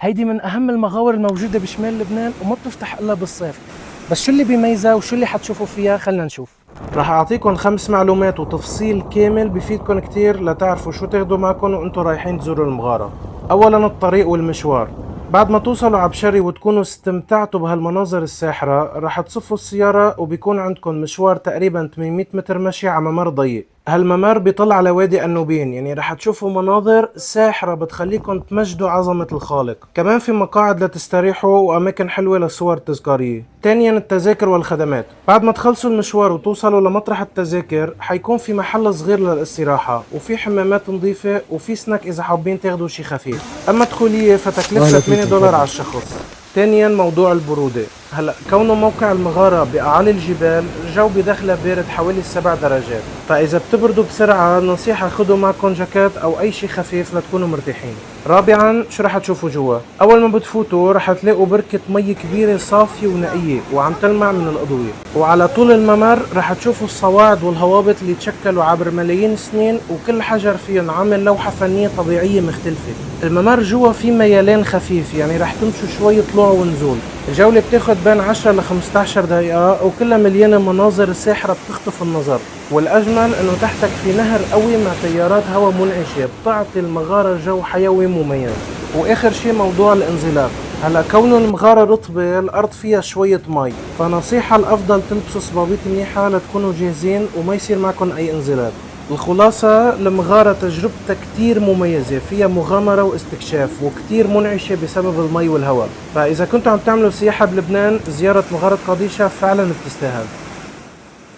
هيدي من أهم المغاور الموجودة بشمال لبنان وما بتفتح إلا بالصيف. بس شو اللي بيميزها وشو اللي حتشوفوا فيها؟ خلنا نشوف. راح أعطيكم 5 معلومات وتفصيل كامل بفيدكم كتير لتعرفوا شو تاخدوا معكم وانتوا رايحين تزوروا المغارة. أولا الطريق والمشوار. بعد ما توصلوا عبشري وتكونوا استمتعتوا بهالمناظر الساحرة راح تصفوا السيارة وبيكون عندكم مشوار تقريبا 800 متر مشي على ممر ضيق. هالممر بيطلع على وادي النوبين، يعني رح تشوفوا مناظر ساحرة بتخليكم تمجدوا عظمة الخالق. كمان في مقاعد لتستريحوا وأماكن حلوة لصور تذكارية. تانيا التذاكر والخدمات. بعد ما تخلصوا المشوار وتوصلوا لمطرح التذاكر حيكون في محل صغير للاستراحة وفي حمامات نظيفة وفي سناك إذا حابين تاخدوا شي خفيف. أما دخولية فتكلفتها $8 على الشخص. ثانيا موضوع البرودة. هلا كونه موقع المغارة بأعالي الجبال الجو بداخله بارد حوالي 7 درجات، فإذا بتبردوا بسرعة نصيحة خدوا معكم جاكيت أو أي شي خفيف لتكونوا مرتاحين. رابعا شو رح تشوفوا جوا؟ أول ما بتفوتوا رح تلاقوا بركة مي كبيرة صافية ونقية وعم تلمع من الأضوية، وعلى طول الممر رح تشوفوا الصواعد والهوابط اللي تشكلوا عبر ملايين السنين وكل حجر فيهم عامل لوحة فنية طبيعية مختلفة. الممر جوا فيه ميلان خفيف، يعني رح تمشوا شوي طلوع ونزول. الجولة بتاخد بين 10 ل 15 دقيقة وكلها مليانة مناظر ساحرة بتخطف النظر. والأجمل إنه تحتك في نهر قوي مع تيارات هواء منعشة بتعطي المغارة جو حيوي مميز. وآخر شي موضوع الانزلاق. هلا كونه المغارة رطبة الأرض فيها شوية مي، فنصيحة الأفضل تلبسوا صبابيط منيحة لتكونوا جاهزين وما يصير معكم أي انزلاق. الخلاصة المغارة تجربتها كتير مميزة، فيها مغامرة واستكشاف وكتير منعشة بسبب المي والهواء. فإذا كنتوا عم تعملوا سياحة بلبنان زيارة مغارة قاديشة فعلا بتستاهل.